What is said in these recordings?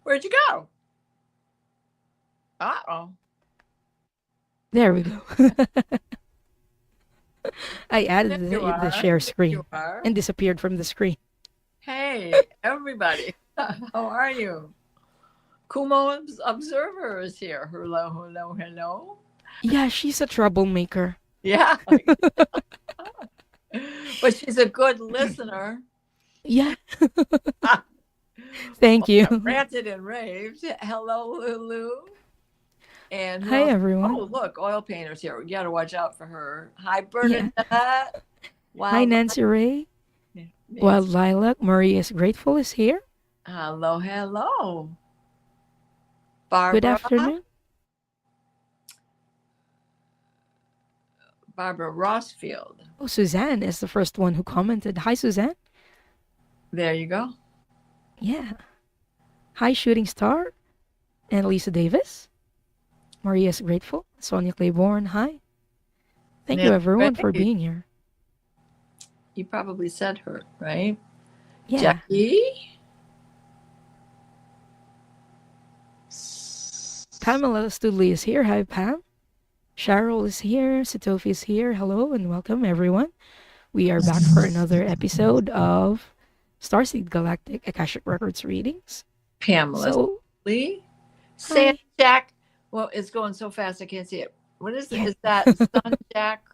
Where'd you go? Uh-oh. There we go. I added There you the are. share There you screen are. and disappeared from the screen. Hey, everybody. How are you? Kumo Observer is here. Hello, hello, hello. Yeah, she's a troublemaker. Yeah. But she's a good listener. Yeah. Thank you. Ranted and raved. Hello, Lulu. And who Hi, else? everyone. Oh, look, Oil Painter's here. We got to watch out for her. Hi, Yeah. Bernadette. Hi, Wild. Nancy Ray. Nancy. Wild Lilac. Marie is grateful is here. Hello, hello. Good Barbara. afternoon. Barbara Rossfield. Oh, Suzanne is the first one who commented. Hi, Suzanne. There you go. Yeah. Hi, Shooting Star. And Lisa Davis. Maria is grateful. Sonia Claiborne. Hi. Thank you, Nancy everyone, for Ray. being here. You probably said her, right? Yeah. Jackie. Pamela Studley is here. Hi, Pam. Cheryl is here. Satofi is here. Hello and welcome, everyone. We are back for another episode of Starseed Galactic Akashic Records readings. Pamela So, Lee. San hi. Jack. Well, it's going so fast I can't see it. What is it? Yeah. Is that Sun Jack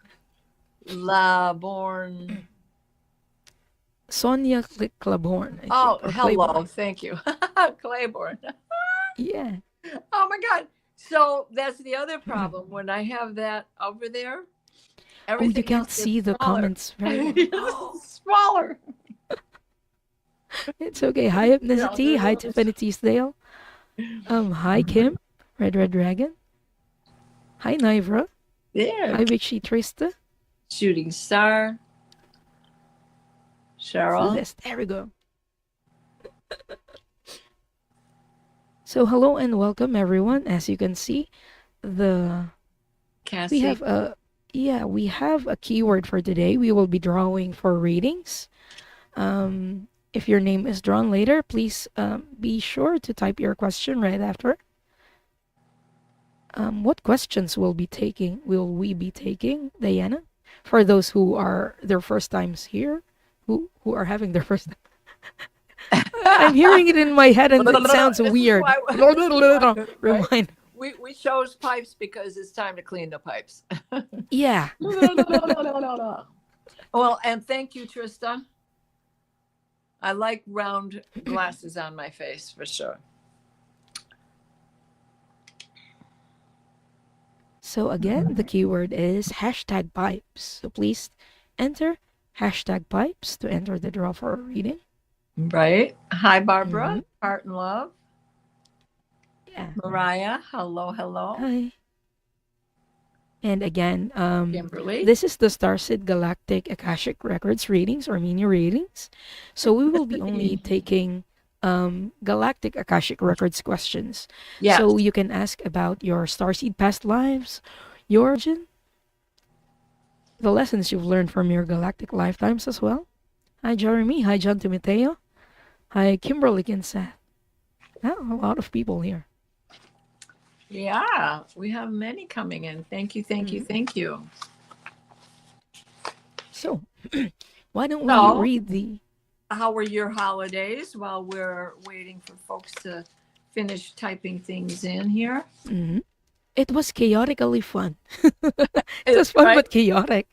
Laborn? Sonia Claiborne, I Oh, think, or hello. Claiborne. Thank you. Claiborne. Yeah. Oh my God. So that's the other problem. When I have that over there, Oh, you everything else can't gets see the smaller. comments very well. It's Oh, smaller. it's okay. Hi, Ethnicity. Hi, Tiffany Teasdale. Hi, Kim. Red Dragon. Hi, Naivra. There. Hi, Vichy Trista. Shooting Star. Cheryl. Celeste. There we go. So hello and welcome everyone. As you can see, we Cassie. have a keyword for today. We will be drawing for readings. If your name is drawn later, please be sure to type your question right after. What questions will we be taking, Diana? For those who are their first times here, who are having their first I'm hearing it in my head and it sounds weird. Remind. We chose pipes because it's time to clean the pipes. Yeah. Well, and thank you, Trista. I like round glasses on my face for sure. So again, the keyword is hashtag pipes. So please enter hashtag pipes to enter the draw for a reading. Right. Hi, Barbara. Heart and love. Yeah. Mariah. Hello, hello. Hi. And again, Kimberly. this is the Starseed Galactic Akashic Records readings or mini readings. So we will be only taking Galactic Akashic Records questions. Yes. So you can ask about your Starseed past lives, your origin, the lessons you've learned from your galactic lifetimes as well. Hi, Jeremy. Hi, John Timoteo. Hi, Kimberly Kinseth. Oh, a lot of people here. Yeah, we have many coming in. Thank you, thank you, thank you. So, why don't we read the... How were your holidays while we're waiting for folks to finish typing things in here? It was chaotically fun. It was fun, but chaotic.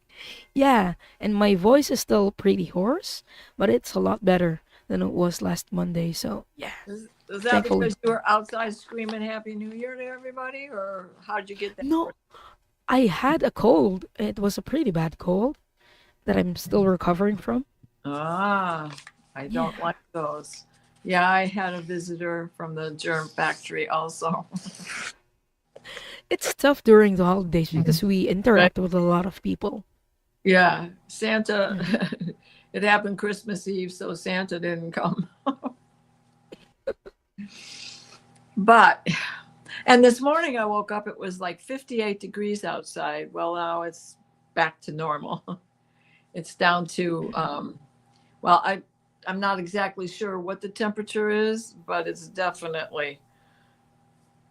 Yeah, and my voice is still pretty hoarse, but it's a lot better than it was last Monday. So, yeah. Is that Thankfully. because you were outside screaming Happy New Year to everybody, or how'd you get that? No, I had a cold. It was a pretty bad cold that I'm still recovering from. I don't like those. Yeah, I had a visitor from the germ factory also. It's tough during the holidays because we interact with a lot of people. Yeah, Santa, it happened Christmas Eve, so Santa didn't come. But, and this morning I woke up, it was like 58 degrees outside. Well, now it's back to normal. It's down to, well, I'm not exactly sure what the temperature is, but it's definitely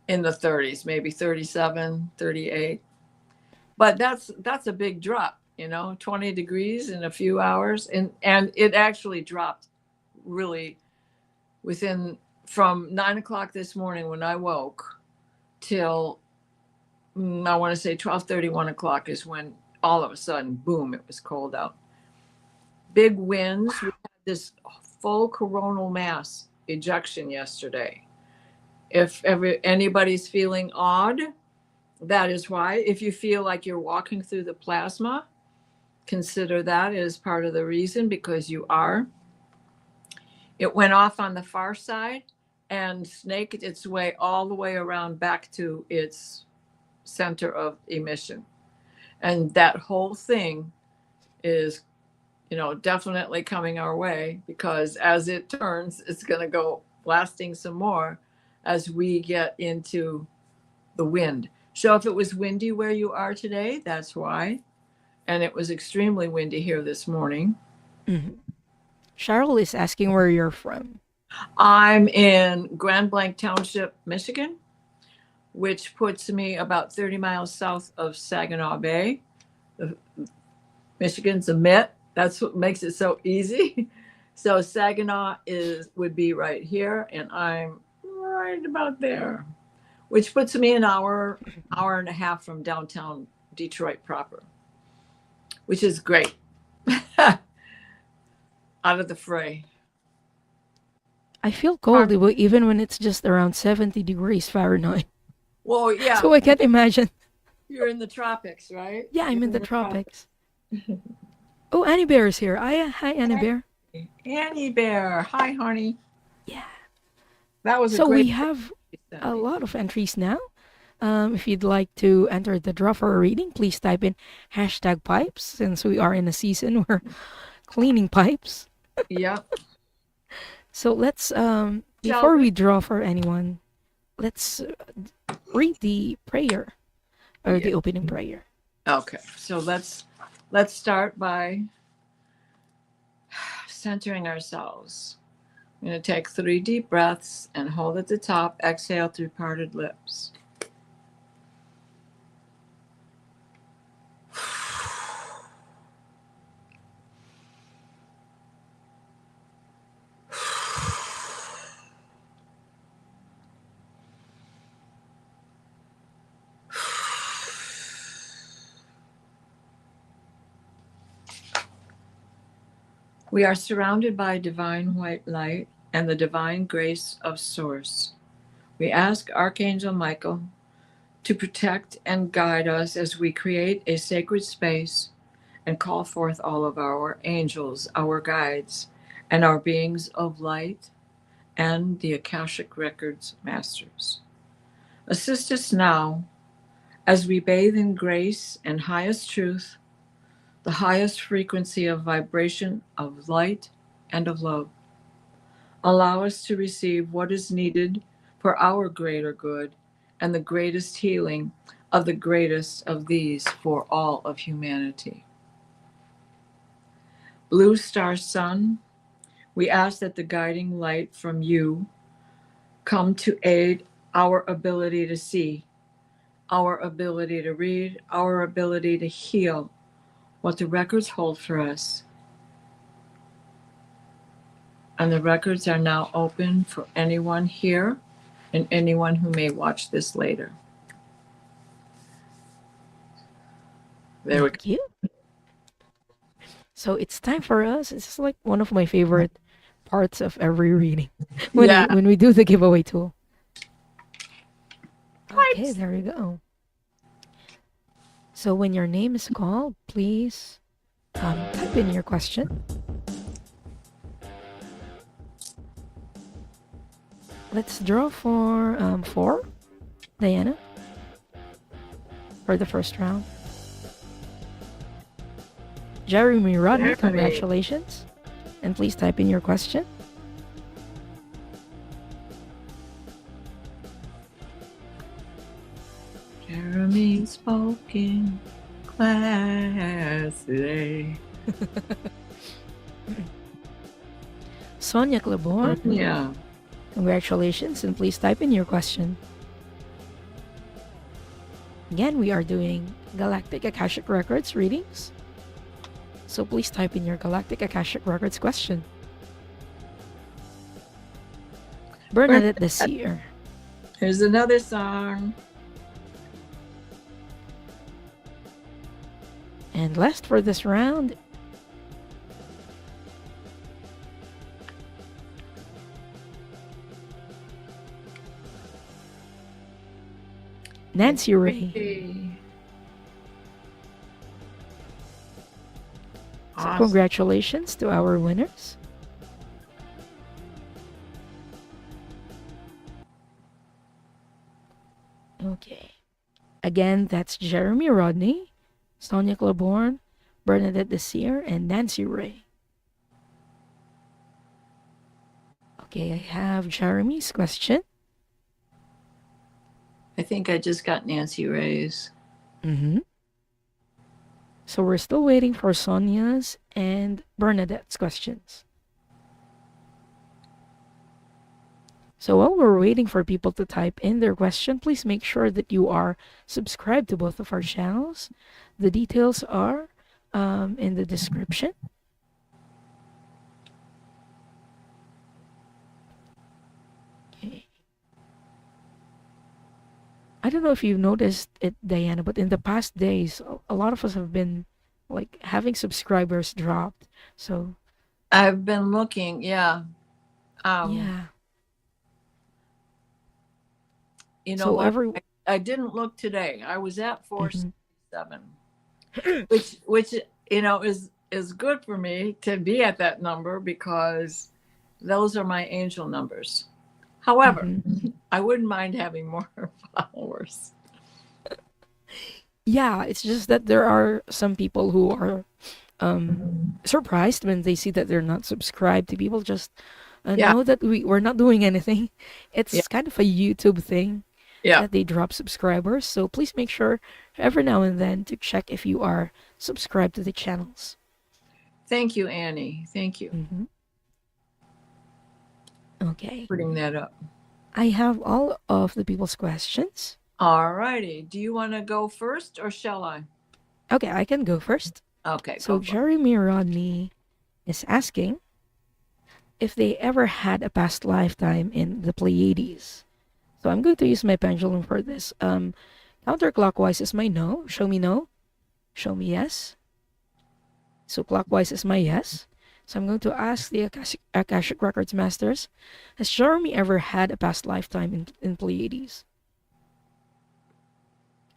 in the 30s, maybe 37, 38. But that's a big drop, 20 degrees in a few hours. And it actually dropped really from 9 o'clock this morning when I woke till I want to say 12:30, 1 o'clock is when all of a sudden, boom, it was cold out. Big winds. We had this full coronal mass ejection yesterday. If anybody's feeling odd, that is why. If you feel like you're walking through the plasma, consider that as part of the reason, because you are. It went off on the far side and snaked its way all the way around back to its center of emission. And that whole thing is, definitely coming our way, because as it turns, it's going to go blasting some more as we get into the wind. So if it was windy where you are today, that's why. And it was extremely windy here this morning. Mhm. Cheryl is asking where you're from. I'm in Grand Blanc Township, Michigan, which puts me about 30 miles south of Saginaw Bay. Michigan's a mitt. That's what makes it so easy. So Saginaw would be right here, and I'm right about there, which puts me an hour and a half from downtown Detroit proper, which is great. Out of the fray. I feel cold even when it's just around 70 degrees Fahrenheit. Well, yeah. So I can't imagine. You're in the tropics, right? Yeah, I'm in the tropics. Oh, Annie Bear is here. Hi, Annie Bear. Annie Bear. Hi, honey. Yeah. That was so we have a lot of entries now. If you'd like to enter the draw for a reading, please type in #pipes, since we are in a season where cleaning pipes. Yep. So let's, before we draw for anyone, let's read the prayer, or the opening prayer. Okay, so let's start by centering ourselves. I'm going to take 3 deep breaths and hold at the top. Exhale through parted lips. We are surrounded by divine white light and the divine grace of Source. We ask Archangel Michael to protect and guide us as we create a sacred space and call forth all of our angels, our guides, and our beings of light and the Akashic Records masters. Assist us now as we bathe in grace and highest truth, the highest frequency of vibration of light and of love. Allow us to receive what is needed for our greater good and the greatest healing of the greatest of these for all of humanity. Blue Star Sun, we ask that the guiding light from you come to aid our ability to see, our ability to read, our ability to heal what the records hold for us. And the records are now open for anyone here and anyone who may watch this later. There we go. Thank you. So it's time for us. This is like one of my favorite parts of every reading when we do the giveaway tool. Okay, there we go. So when your name is called, please type in your question. Let's draw for 4, Diana, for the first round. Jeremy Rodney, congratulations. And please type in your question. Jeremy spoke in class today. Sonia Claiborne, Yeah. congratulations, and please type in your question. Again, we are doing Galactic Akashic Records readings. So please type in your Galactic Akashic Records question. Bernadette the Seer. Here's another song. And last for this round, Nancy Ray. Hey. So Awesome. congratulations to our winners. Okay. Again, that's Jeremy Rodney, Sonia Claiborne, Bernadette the Seer, and Nancy Ray. Okay, I have Jeremy's question. I think I just got Nancy Ray's. So we're still waiting for Sonia's and Bernadette's questions. So while we're waiting for people to type in their question, please make sure that you are subscribed to both of our channels. The details are in the description. Okay. I don't know if you've noticed it, Diana, but in the past days, a lot of us have been like having subscribers dropped. So I've been looking, yeah. yeah. You know So what? I didn't look today. I was at 467, which you know is good for me to be at that number because those are my angel numbers. However, I wouldn't mind having more followers. Yeah, it's just that there are some people who are surprised when they see that they're not subscribed to people just know that we're not doing anything. It's kind of a YouTube thing that they drop subscribers. So please make sure every now and then to check if you are subscribed to the channels. Thank you, Annie. Thank you. Okay. Putting that up. I have all of the people's questions. All righty. Do you want to go first or shall I? Okay, I can go first. Okay. So Jeremy Rodney is asking if they ever had a past lifetime in the Pleiades. So I'm going to use my pendulum for this. Counterclockwise is my no. Show me no. Show me yes. So clockwise is my yes. So I'm going to ask the Akashic Records Masters, has Jeremy ever had a past lifetime in Pleiades?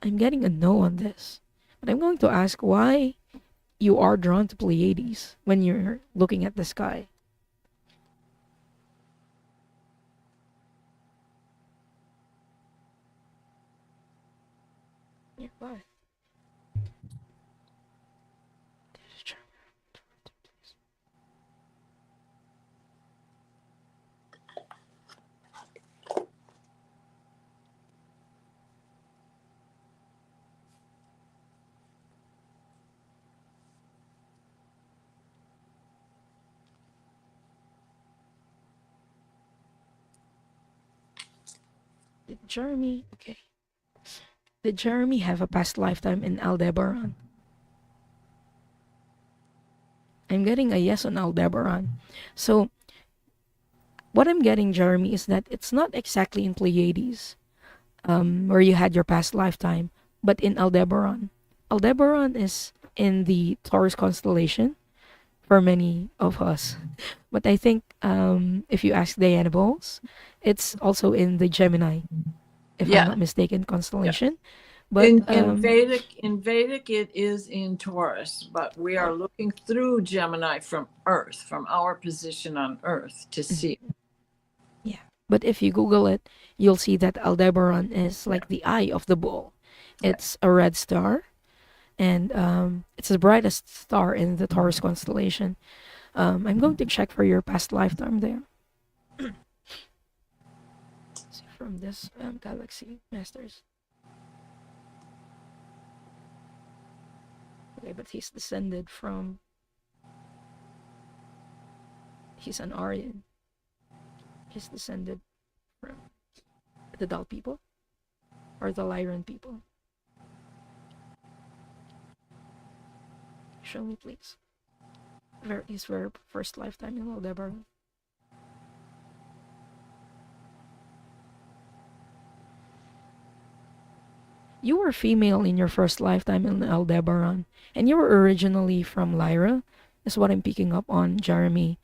I'm getting a no on this. But I'm going to ask why you are drawn to Pleiades when you're looking at the sky. Yeah, why? Did Jeremy have a past lifetime in Aldebaran? I'm getting a yes on Aldebaran. So what I'm getting, Jeremy, is that it's not exactly in Pleiades, where you had your past lifetime, but in Aldebaran. Aldebaran is in the Taurus constellation for many of us. But I think if you ask Diana Bowles, it's also in the Gemini, if I'm not mistaken, constellation. Yeah. But in Vedic it is in Taurus, but we are looking through Gemini from Earth, from our position on Earth to see. Yeah, but if you Google it, you'll see that Aldebaran is like the eye of the bull. It's a red star, and it's the brightest star in the Taurus constellation. I'm going to check for your past lifetime there. See from this Galaxy Masters. Okay, but he's descended from... He's an Aryan. He's descended from the Dal people or the Lyran people. Show me, please. His very first lifetime in Aldebaran. You were female in your first lifetime in Aldebaran, and you were originally from Lyra, is what I'm picking up on, Jeremy.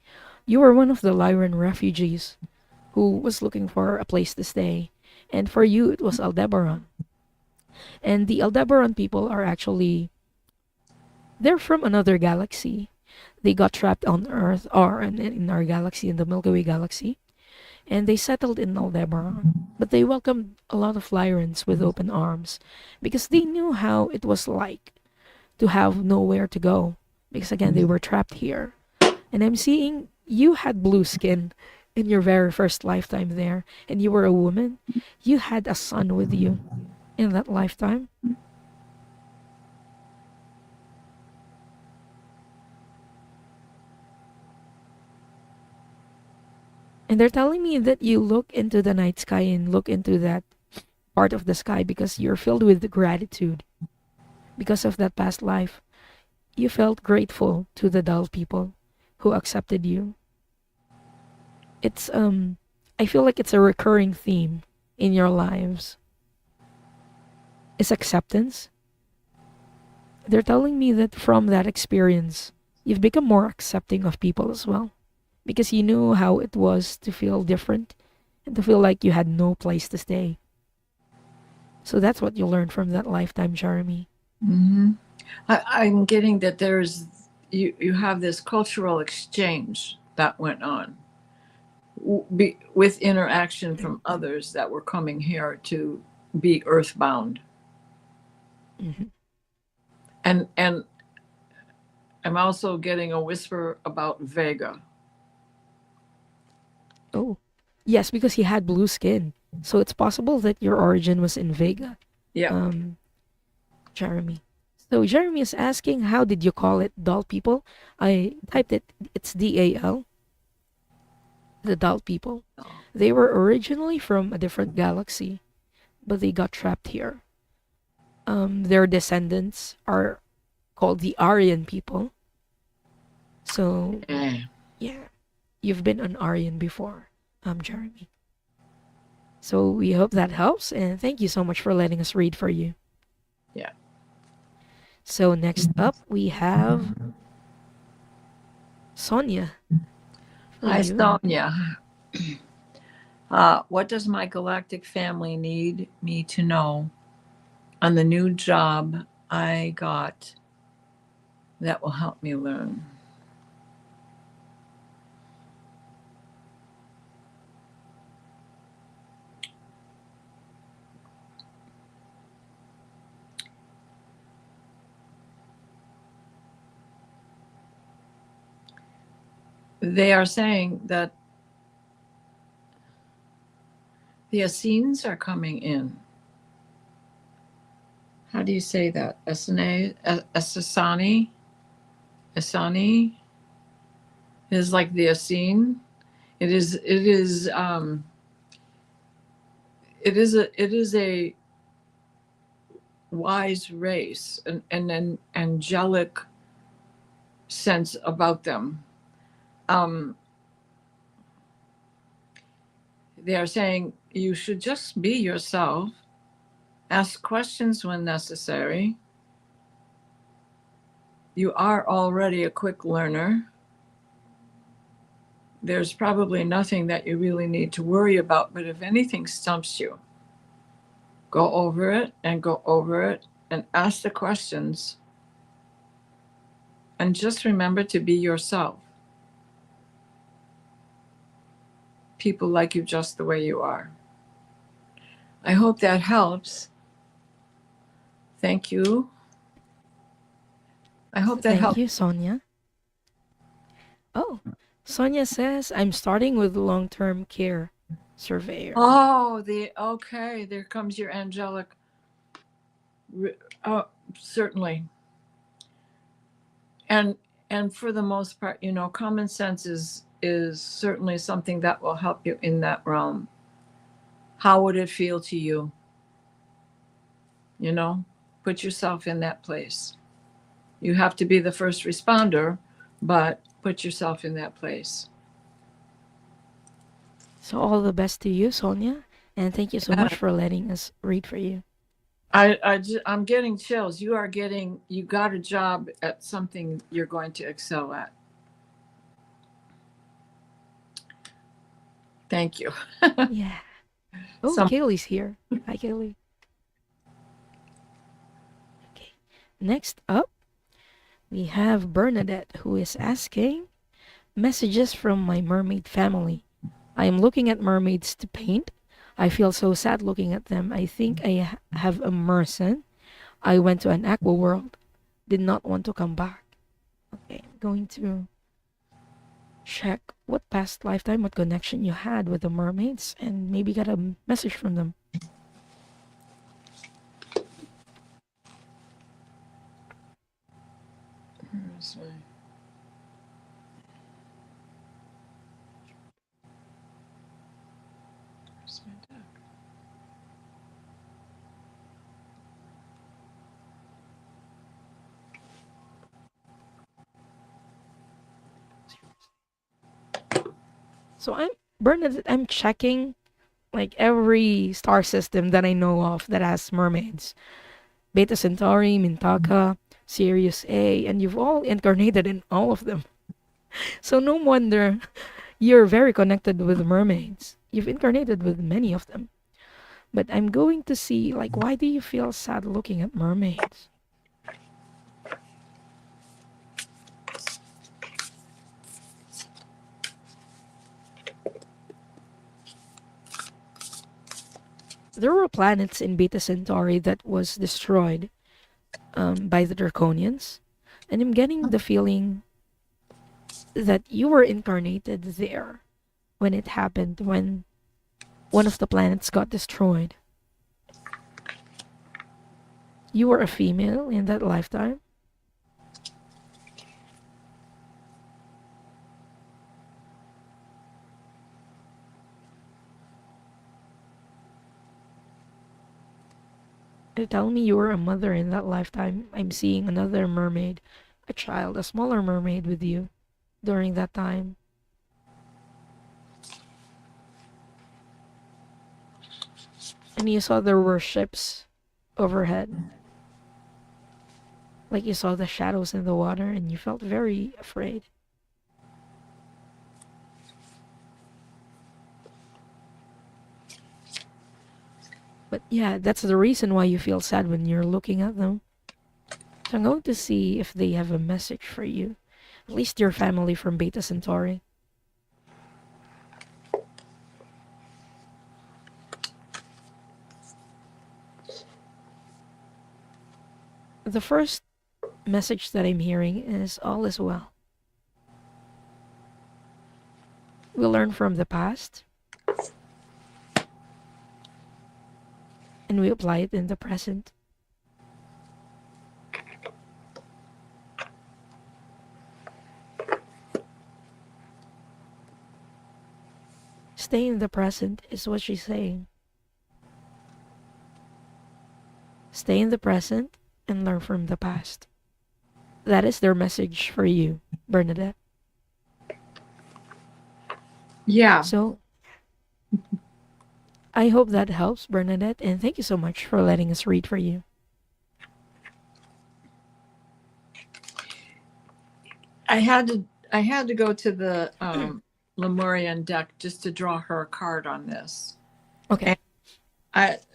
You were one of the Lyran refugees who was looking for a place to stay, and for you it was Aldebaran. And the Aldebaran people are actually, they're from another galaxy. They got trapped on Earth or in our galaxy, in the Milky Way galaxy, and they settled in Aldebaran. But they welcomed a lot of Lyrans with open arms because they knew how it was like to have nowhere to go. Because again, they were trapped here. And I'm seeing you had blue skin in your very first lifetime there, and you were a woman. You had a son with you in that lifetime. And they're telling me that you look into the night sky and look into that part of the sky because you're filled with gratitude. Because of that past life, you felt grateful to the Dal people who accepted you. It's I feel like it's a recurring theme in your lives. Is acceptance. They're telling me that from that experience, you've become more accepting of people as well. Because you knew how it was to feel different and to feel like you had no place to stay. So that's what you learned from that lifetime, Jeremy. Mm-hmm. I'm getting that you have this cultural exchange that went on with interaction from others that were coming here to be earthbound. Mm-hmm. And I'm also getting a whisper about Vega. Oh, yes, because he had blue skin. So it's possible that your origin was in Vega. Yeah. Jeremy. So Jeremy is asking, how did you call it Dal people? I typed it, it's DAL, the Dal people. They were originally from a different galaxy, but they got trapped here. Their descendants are called the Aryan people. So, yeah, you've been an Aryan before, Jeremy. So we hope that helps, and thank you so much for letting us read for you. Yeah. So next up, we have Sonia. Hi, Sonia. What does my galactic family need me to know on the new job I got that will help me learn? They are saying that the Essenes are coming in. How do you say that? Asani is like the Essene. It is a wise race, an angelic sense about them. They are saying you should just be yourself, ask questions when necessary. You are already a quick learner. There's probably nothing that you really need to worry about, but if anything stumps you, go over it and ask the questions. And just remember to be yourself. People like you just the way you are. I hope that helps. Thank you. I hope that helps. Thank you, Sonia. Oh, Sonia says, I'm starting with long-term care surveyor. Oh, okay, there comes your angelic. Oh, certainly. And for the most part, common sense is is certainly something that will help you in that realm. How would it feel to you? You know, put yourself in that place. You have to be the first responder, but put yourself in that place. So all the best to you, Sonia, and thank you so much for letting us read for you. I'm getting chills. You got a job at something you're going to excel at. Thank you. Yeah. Oh, Some, Kaylee's here. Hi, Kaylee. Okay. Next up, we have Bernadette, who is asking messages from my mermaid family. I am looking at mermaids to paint. I feel so sad looking at them. I think I have a merson. I went to an aqua world. Did not want to come back. Okay, I'm going to check what past lifetime, what connection you had with the mermaids, and maybe get a message from them. where's my- where's my deck? So I'm Bernadette. I'm checking like every star system that I know of that has mermaids. Beta Centauri, Mintaka, Sirius A, and you've all incarnated in all of them. So no wonder you're very connected with mermaids. You've incarnated with many of them. But I'm going to see, like, why do you feel sad looking at mermaids? There were planets in Beta Centauri that was destroyed by the Draconians. And I'm getting the feeling that you were incarnated there when it happened, when one of the planets got destroyed. You were a female in that lifetime? Tell me you were a mother in that lifetime. I'm seeing another mermaid, a child, a smaller mermaid with you during that time. And you saw there were ships overhead. Like you saw the shadows in the water and you felt very afraid. But yeah, that's the reason why you feel sad when you're looking at them. So I'm going to see if they have a message for you. At least your family from Beta Centauri. The first message that I'm hearing is all is well. We learn from the past and we apply it in the present. Stay in the present is what she's saying. Stay in the present and learn from the past. That is their message for you, Bernadette. Yeah. So I hope that helps, Bernadette, and thank you so much for letting us read for you. I had to go to the Lemurian deck just to draw her a card on this. Okay.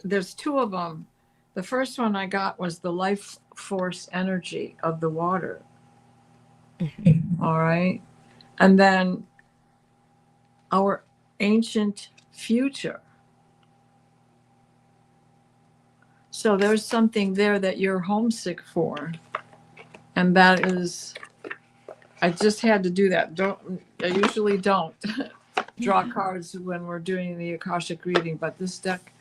There's two of them. The first one I got was the life force energy of the water. All right. And then our ancient future. So there's something there that you're homesick for. And that is, I just had to do that. I usually don't draw cards when we're doing the Akashic reading, but this deck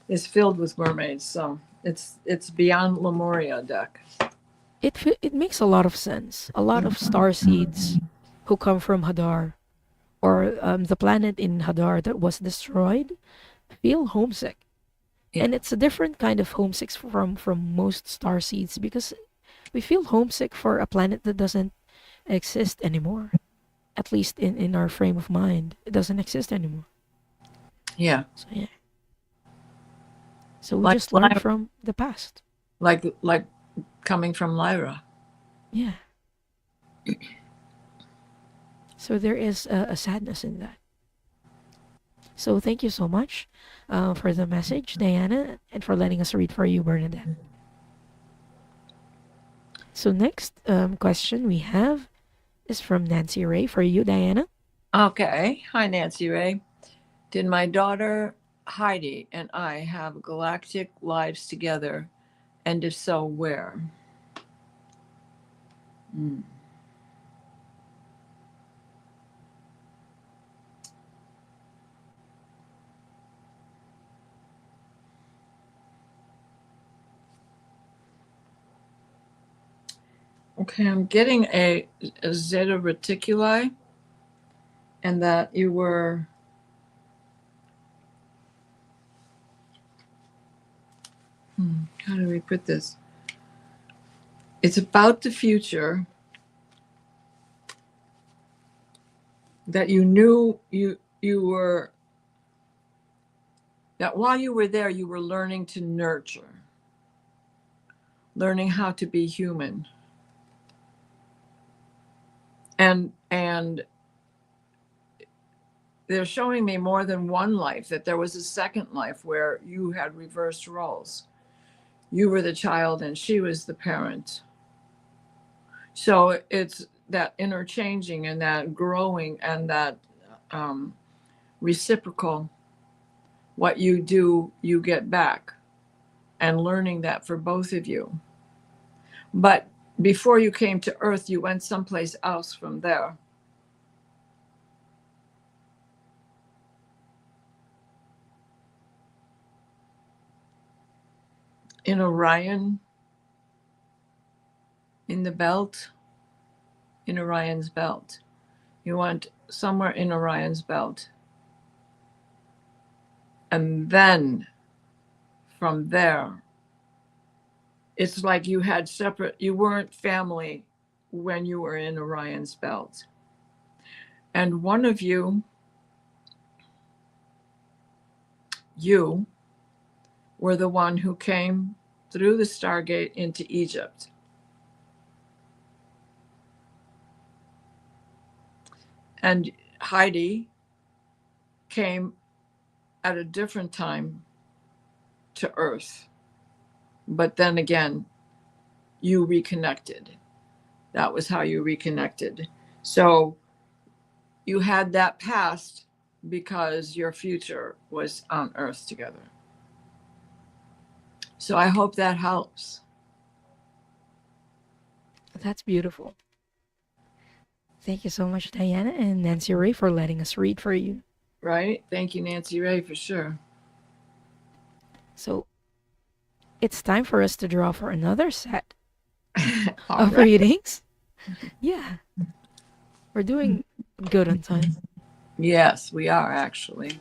is filled with mermaids. So it's beyond Lemuria deck. It makes a lot of sense. A lot of star seeds who come from Hadar or the planet in Hadar that was destroyed feel homesick. Yeah. And it's a different kind of homesick from most star seeds, because we feel homesick for a planet that doesn't exist anymore. At least in our frame of mind, it doesn't exist anymore. Yeah. So yeah. So we Like just learn from the past. like coming from Lyra. Yeah. So there is a sadness in that. So thank you so much for the message, Diana, and for letting us read for you, Bernadette. So next question we have is from Nancy Ray for you, Diana. Okay. Hi, Nancy Ray. Did my daughter Heidi and I have galactic lives together? And if so, where? Hmm. Okay, I'm getting a zeta reticuli, and that you were how do we put this? It's about the future that you knew you were, that while you were there you were learning to nurture, learning how to be human. And they're showing me more than one life, that there was a second life where you had reversed roles. You were the child and she was the parent. So it's that interchanging and that growing and that reciprocal, what you do, you get back, and learning that for both of you. But before you came to Earth, you went someplace else from there. In Orion, in the belt, in Orion's belt. You went somewhere in Orion's belt. And then from there, it's like you had separate, you weren't family when you were in Orion's belt. And one of you were the one who came through the Stargate into Egypt. And Heidi came at a different time to Earth. But then again, you reconnected. That was how you reconnected. So you had that past because your future was on Earth together. So I hope that helps. That's beautiful. Thank you so much, Diana and Nancy Ray, for letting us read for you. Right? Thank you, Nancy Ray, for sure. So it's time for us to draw for another set All of right. readings. Yeah. We're doing good on time. Yes, we are actually.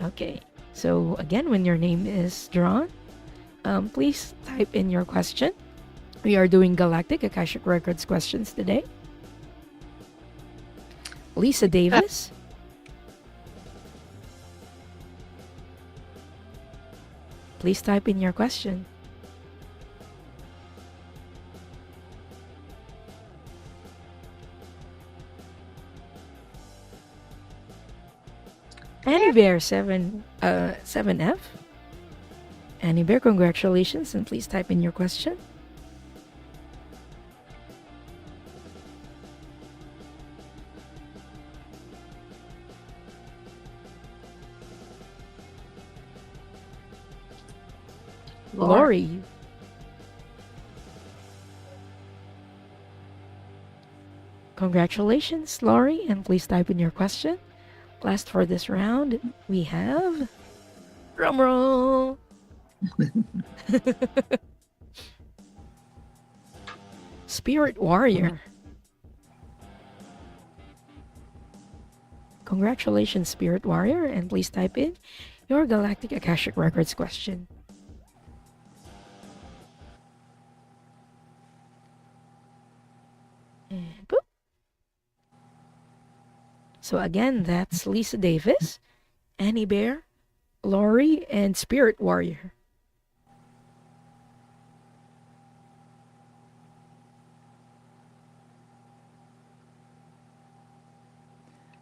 Okay. So again, when your name is drawn, please type in your question. We are doing Galactic Akashic Records questions today. Lisa Davis. Please type in your question. Annie Bear 7F. Annie Bear, congratulations, and please type in your question. Lori. Congratulations, Lori, and please type in your question. Last for this round, we have drumroll. Spirit Warrior. Congratulations, Spirit Warrior, and please type in your Galactic Akashic Records question. And boop. So again, that's Lisa Davis, Annie Bear, Lori, and Spirit Warrior.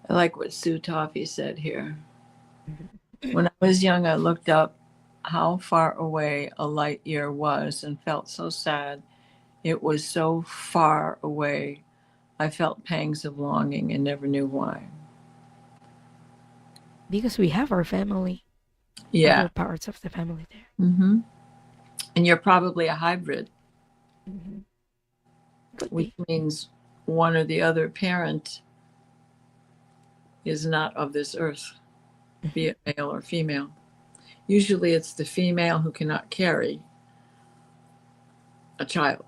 I like what Sue Toffee said here. When I was young, I looked up how far away a light year was and felt so sad. It was so far away. I felt pangs of longing and never knew why. Because we have our family, Yeah. other parts of the family there. Mm-hmm. And you're probably a hybrid, Could which be. means one or the other parent is not of this earth, be it male or female. Usually it's the female who cannot carry a child.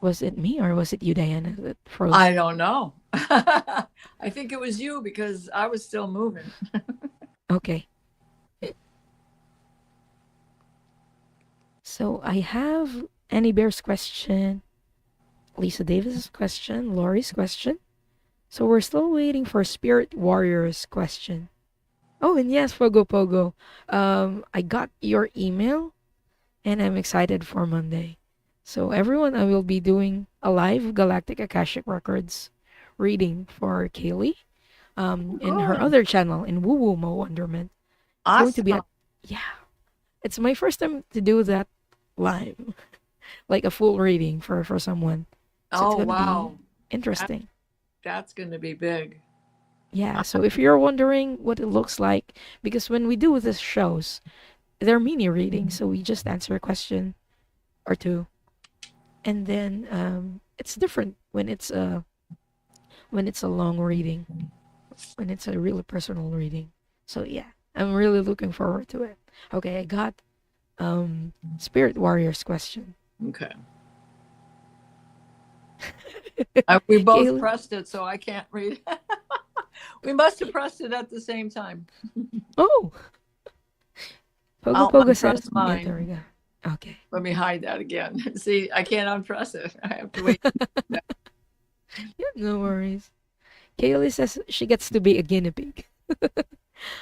Was it me or was it you, Diana, that froze? I don't know. I think it was you because I was still moving. Okay. So I have Annie Bear's question, Lisa Davis's question, Lori's question. So we're still waiting for Spirit Warrior's question. Oh, and yes, Pogo Pogo. I got your email and I'm excited for Monday. So everyone, I will be doing a live Galactic Akashic Records reading for Kaylee in her other channel in Woo Woo Mo Wonderment. It's going to be it's my first time to do that live, like a full reading for someone. So it's gonna be interesting. That's going to be big. Yeah, so if you're wondering what it looks like, because when we do these shows, they're mini readings, so we just answer a question or two, and then it's different when it's a long reading, when it's a really personal reading. So yeah, I'm really looking forward to it. Okay, I got Spirit Warrior's question. Okay. We both Kaylee? pressed it, so I can't read. We must have pressed it at the same time. Oh, Pogo I'll Pogo unpress says, yeah, mine. there we go. Okay. Let me hide that again. See, I can't unpress it. I have to wait. Yeah, no worries. Kaylee says she gets to be a guinea pig.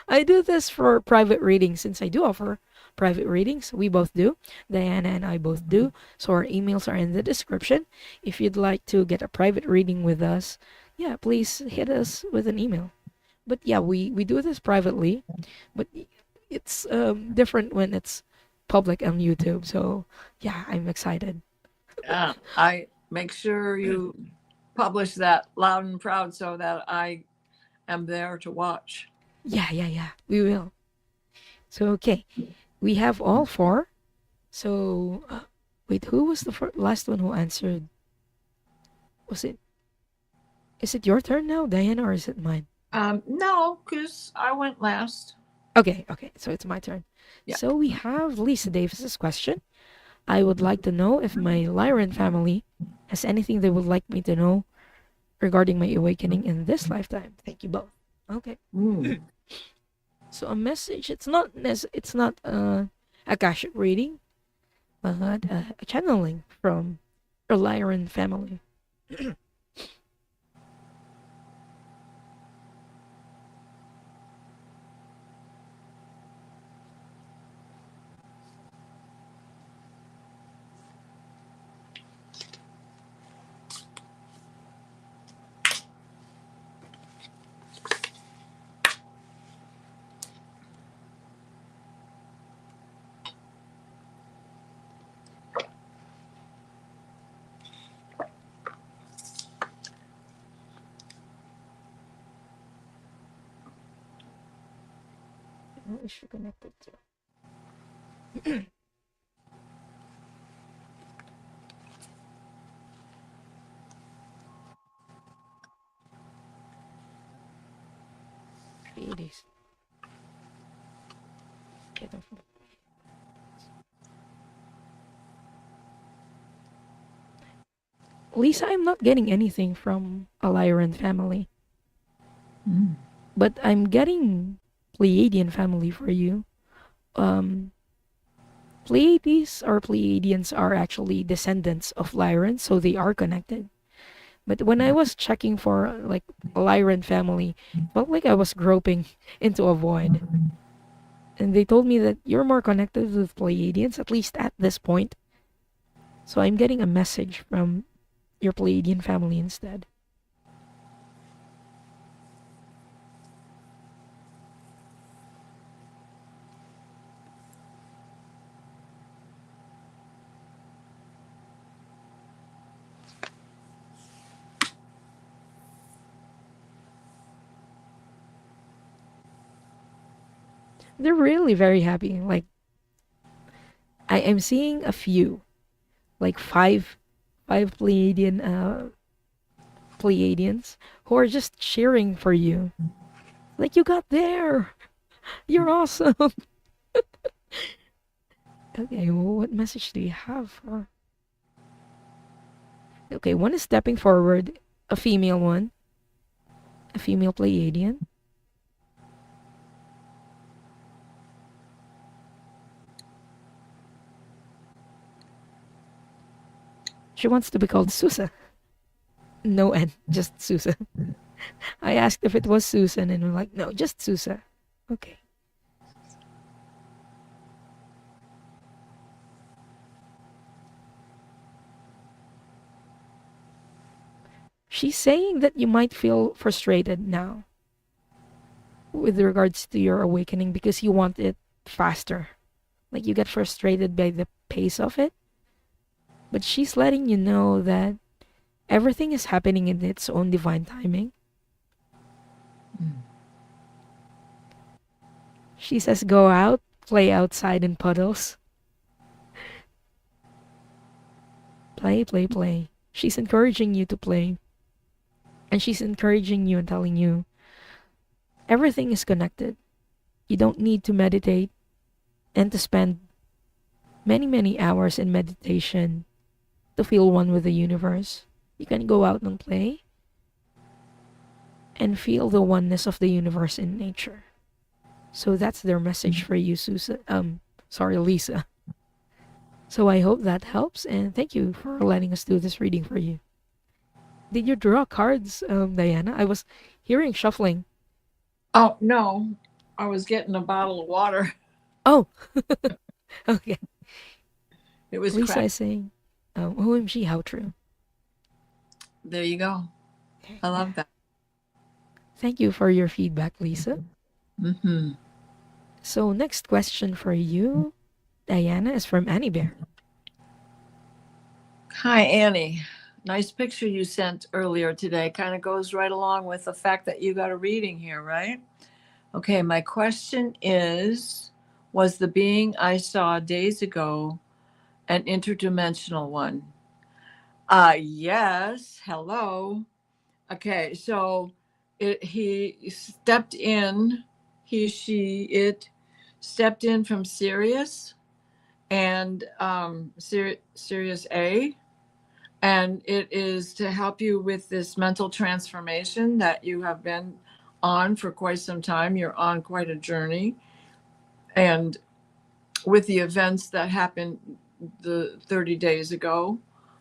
I do this for private readings since I do offer private readings. We both do. Diana and I both do. So our emails are in the description. If you'd like to get a private reading with us, yeah, please hit us with an email. But yeah, we do this privately, but it's different when it's public on YouTube. So yeah, I'm excited. Yeah, I make sure you publish that loud and proud so that I am there to watch. Yeah. We will. So okay, we have all four. So wait, who was the last one who answered? Was it? Is it your turn now, Diana, or is it mine? No, because I went last. Okay. So it's my turn. Yeah. So we have Lisa Davis's question. I would like to know if my Lyran family has anything they would like me to know regarding my awakening in this lifetime. Thank you both. Okay. So a message. It's not a Akashic reading, but a channeling from a Lyran family. Is she connected to? It is. Lisa, I'm not getting anything from a Lyran family, Mm. but I'm getting Pleiadian family for you. Um, Pleiades or Pleiadians are actually descendants of Lyran, so they are connected. But when I was checking for like a Lyran family, felt like I was groping into a void. And they told me that you're more connected with Pleiadians, at least at this point. So I'm getting a message from your Pleiadian family instead. They're really very happy. Like I am seeing a few, like five Pleiadians who are just cheering for you. Like you got there. You're awesome. Okay, well, what message do you have for? Okay, one is stepping forward, a female one, a female Pleiadian. She wants to be called Susa. No N, just Susa. I asked if it was Susan, and we're like, no, just Susa. Okay. She's saying that you might feel frustrated now with regards to your awakening because you want it faster. Like you get frustrated by the pace of it. But she's letting you know that everything is happening in its own divine timing. She says, go out, play outside in puddles. Play, play, play. She's encouraging you to play. And she's encouraging you and telling you everything is connected. You don't need to meditate and to spend many, many hours in meditation to feel one with the universe. You can go out and play and feel the oneness of the universe in nature. So that's their message for you, Lisa. So I hope that helps, and thank you for letting us do this reading for you. Did you draw cards, Diana? I was hearing shuffling. Oh, no. I was getting a bottle of water. Oh, okay. It was Lisa cracked. is saying, OMG, how true. There you go. I love that. Thank you for your feedback, Lisa. Mm-hmm. So next question for you, Diana, is from Annie Bear. Hi, Annie. Nice picture you sent earlier today. Kind of goes right along with the fact that you got a reading here, right? Okay, my question is, was the being I saw days ago an interdimensional one? Yes. Hello. Okay, so he stepped in, it stepped in from Sirius and Sirius A, and it is to help you with this mental transformation that you have been on for quite some time. You're on quite a journey, and with the events that happened the 30 days ago,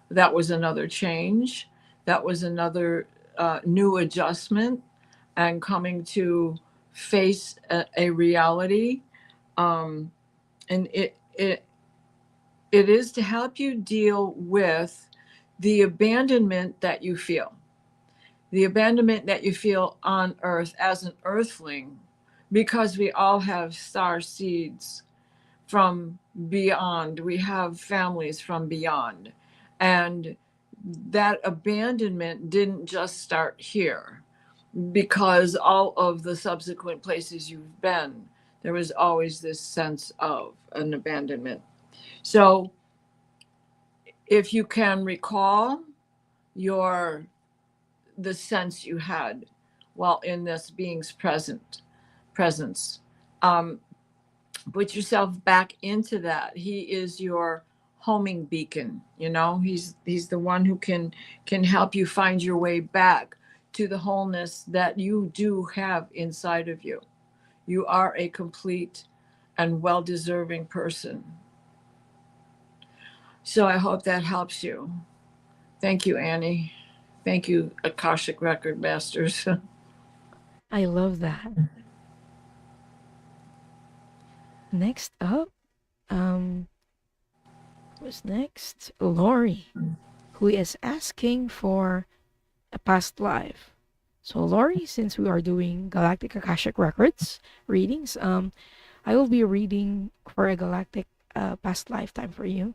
that was another change. That was another new adjustment and coming to face a reality. And it is to help you deal with the abandonment that you feel, the abandonment that you feel on earth as an earthling, because we all have star seeds from beyond. We have families from beyond. And that abandonment didn't just start here, because all of the subsequent places you've been, there was always this sense of an abandonment. So if you can recall your the sense you had while in this being's presence, um, put yourself back into that. He is your homing beacon. You know, he's the one who can help you find your way back to the wholeness that you do have inside of you. You are a complete and well deserving person. So I hope that helps you. Thank you, Annie. Thank you, Akashic Record Masters. I love that. Next up, um, who's next? Lori, who is asking for a past life. So Lori, since we are doing Galactic Akashic Records readings, I will be reading for a galactic past lifetime for you.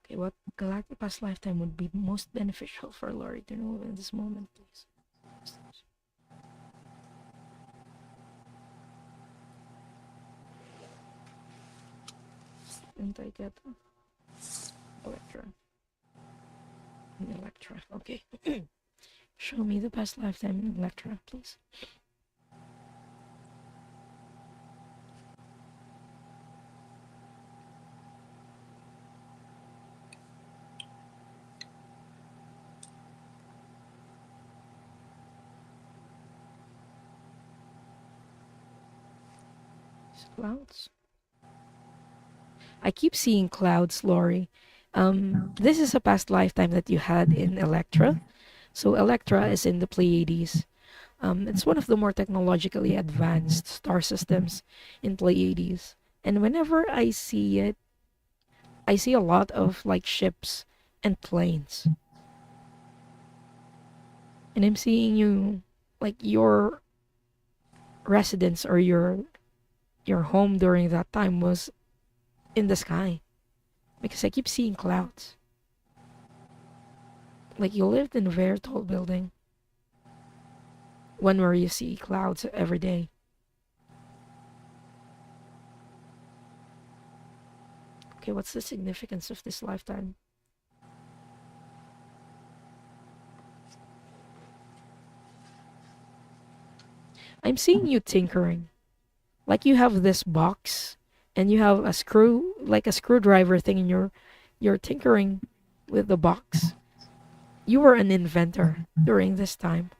Okay, what galactic past lifetime would be most beneficial for Lori to know in this moment, please? And I get Electra. Electra. Okay. Show me the past lifetime in Electra, please. Clouds. I keep seeing clouds, Lori. This is a past lifetime that you had in Electra. So Electra is in the Pleiades. It's one of the more technologically advanced star systems in Pleiades. And whenever I see it, I see a lot of like ships and planes. And I'm seeing you, like your residence or your home during that time was in the sky, because I keep seeing clouds. Like you lived in a very tall building, one where you see clouds every day. Okay, what's the significance of this lifetime? I'm seeing you tinkering. Like you have this box and you have a screw, like a screwdriver thing, and you're tinkering with the box. You were an inventor during this time.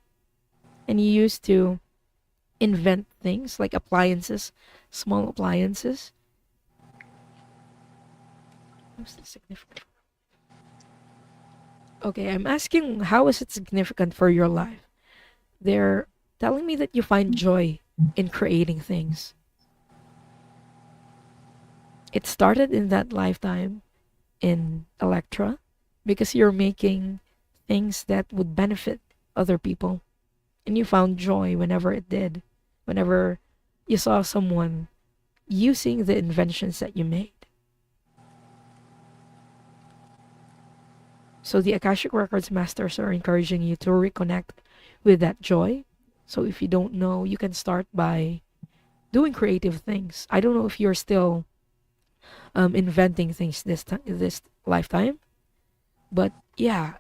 And you used to invent things like appliances, small appliances. What's the significance? Okay, I'm asking how is it significant for your life? They're telling me that you find joy in creating things. It started in that lifetime in Electra because you're making things that would benefit other people. And you found joy whenever it did, whenever you saw someone using the inventions that you made. So the Akashic Records Masters are encouraging you to reconnect with that joy. So if you don't know, you can start by doing creative things. I don't know if you're still inventing things this lifetime, but yeah,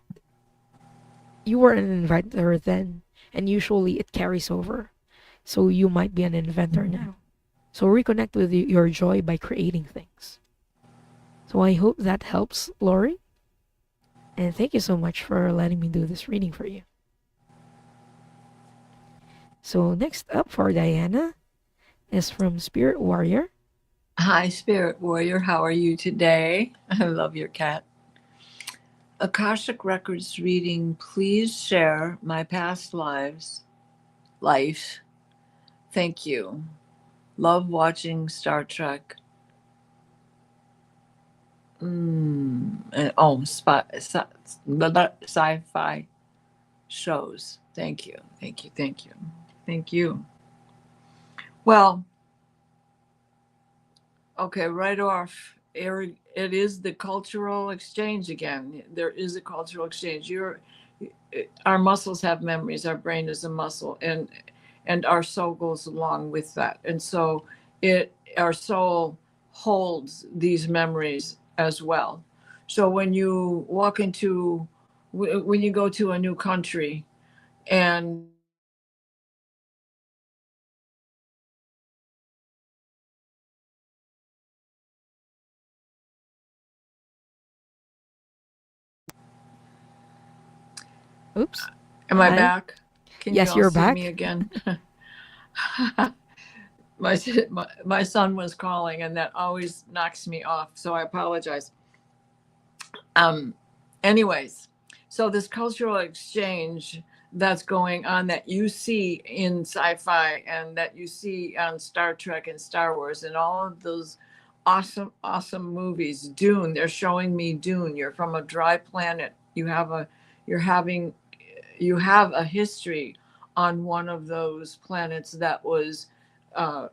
you were an inventor then, and usually it carries over. So you might be an inventor now. So reconnect with your joy by creating things. So I hope that helps, Lori. And thank you so much for letting me do this reading for you. So next up for Diana is from Spirit Warrior. Hi, Spirit Warrior. How are you today? I love your cat. Akashic Records reading. Please share my past life. Thank you. Love watching Star Trek. Sci-fi shows. Thank you. Thank you. Thank you. Thank you. Well, okay, right off, Eric, it is the cultural exchange again. There is a cultural exchange. Our muscles have memories. Our brain is a muscle, and our soul goes along with that. And so our soul holds these memories as well. So when you when you go to a new country and Oops. Am I Hi. back? Can you Yes, all you're see me back. again? My son was calling, and that always knocks me off. So I apologize. Um, anyways, so this cultural exchange that's going on that you see in sci-fi and that you see on Star Trek and Star Wars and all of those awesome movies. Dune, they're showing me Dune. You're from a dry planet. You're having you have a history on one of those planets that was uh,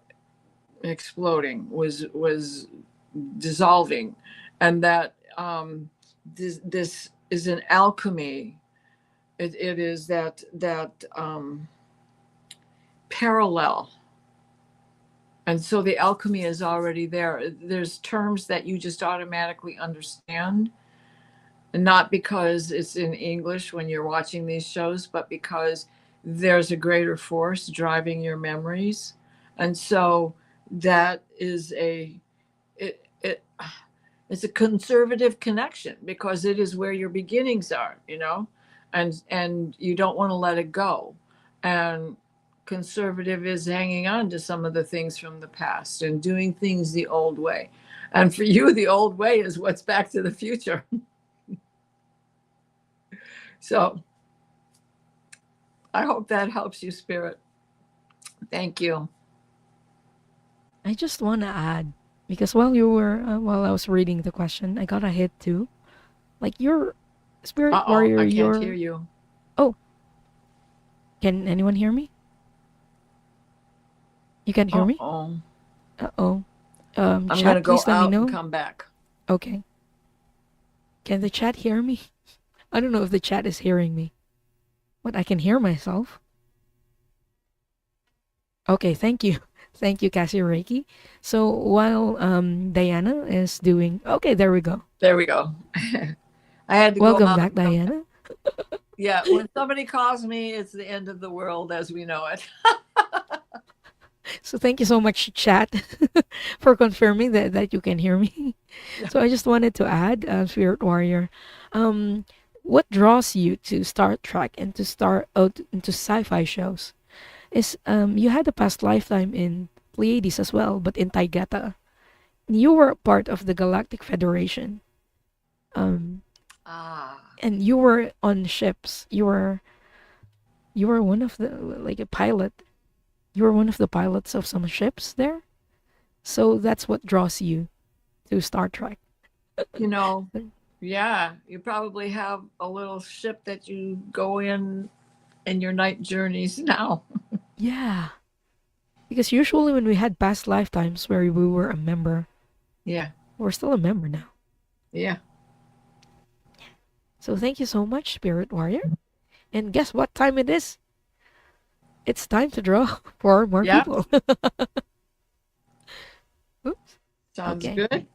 exploding, was dissolving, and that this is an alchemy. It is that parallel, and so the alchemy is already there. There's terms that you just automatically understand, not because it's in English when you're watching these shows, but because there's a greater force driving your memories. And so that is it it's a conservative connection because it is where your beginnings are, and you don't want to let it go. And conservative is hanging on to some of the things from the past and doing things the old way. And for you, the old way is what's Back to the Future. So I hope that helps you, Spirit. Thank you. I just want to add because while I was reading the question, I got a hit too. Like your spirit Uh-oh, warrior, I can't hear you. oh, can anyone hear me? You can hear me? Uh-oh. Uh-oh. I'm going to Chat, go please let me out and know. come back. Okay. Can the chat hear me? I don't know if the chat is hearing me, but I can hear myself. Okay, thank you. Thank you, Cassie Reiki. So while Diana is doing okay, there we go. There we go. I had to go Welcome out back, and come back. Diana. Yeah, when somebody calls me, it's the end of the world as we know it. So thank you so much, chat, for confirming that you can hear me. So I just wanted to add, Spirit Warrior, um, what draws you to Star Trek and into sci-fi shows is you had a past lifetime in Pleiades as well, but in Taigata. You were a part of the Galactic Federation. Um, Ah, and you were on ships. You were one of the like a pilot. You were one of the pilots of some ships there. So that's what draws you to Star Trek. you know, yeah, you probably have a little ship that you go in your night journeys now. Yeah. Because usually when we had past lifetimes where we were a member, Yeah, we're still a member now. yeah. So thank you so much, Spirit Warrior. And guess what time it is? It's time to draw for more Yeah, people. Oops. sounds Okay. good.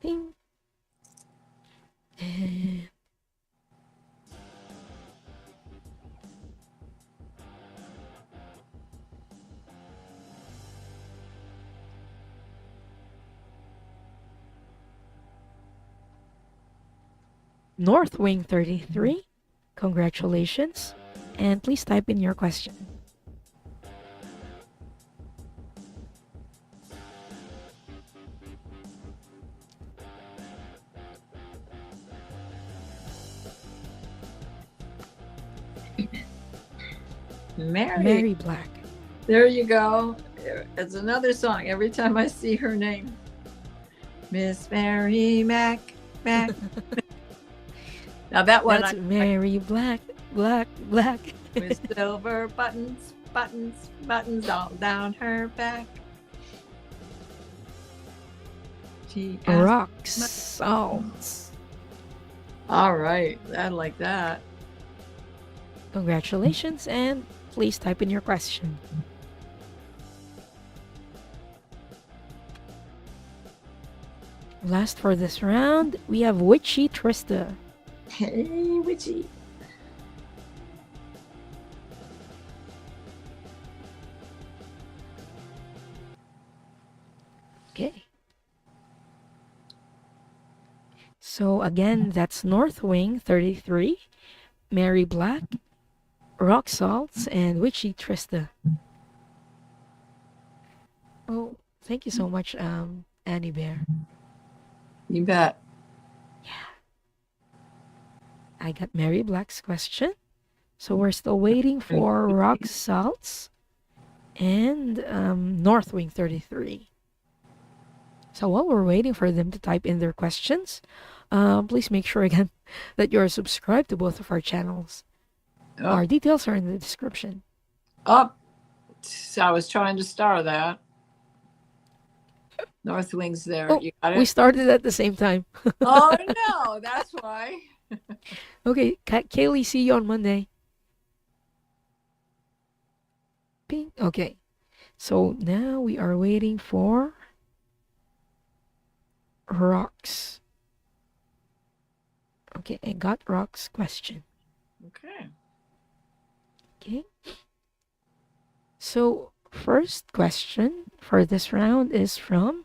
Ding. And North Wing 33, congratulations. And please type in your question. Mary Black. There you go. It's another song. Every time I see her name, Miss Mary Mac. Now that one, That's Mary Black, Black. with silver buttons all down her back. She asked, Rock salts. all right, I like that. Congratulations, and please type in your question. Last for this round, we have Witchy Trista. Hey, Witchy. Okay. So again, that's North Wing 33. Mary Black, Rock Salts, and Witchy Trista. Oh, thank you so much, Annie Bear. You bet. I got Mary Black's question. So we're still waiting for Rock Salts and Northwing 33. So while we're waiting for them to type in their questions, please make sure again that you're subscribed to both of our channels. Oh, Our details are in the description. up. I was trying to star that. North Wing's there. Oh, You got it? we started at the same time. Oh, no, that's why. Okay, Kaylee, see you on Monday. Ping. Okay, so now we are waiting for Rocks. Okay, I got Rock's question. Okay. Okay. So, first question for this round is from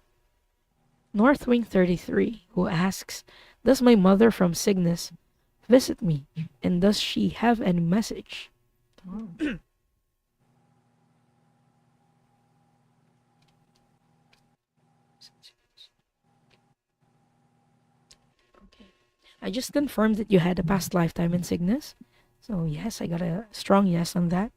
Northwing33, who asks, does my mother from Cygnus visit me? And does she have any message? Oh. Okay. I just confirmed that you had a past lifetime in Cygnus. So, yes, I got a strong yes on that.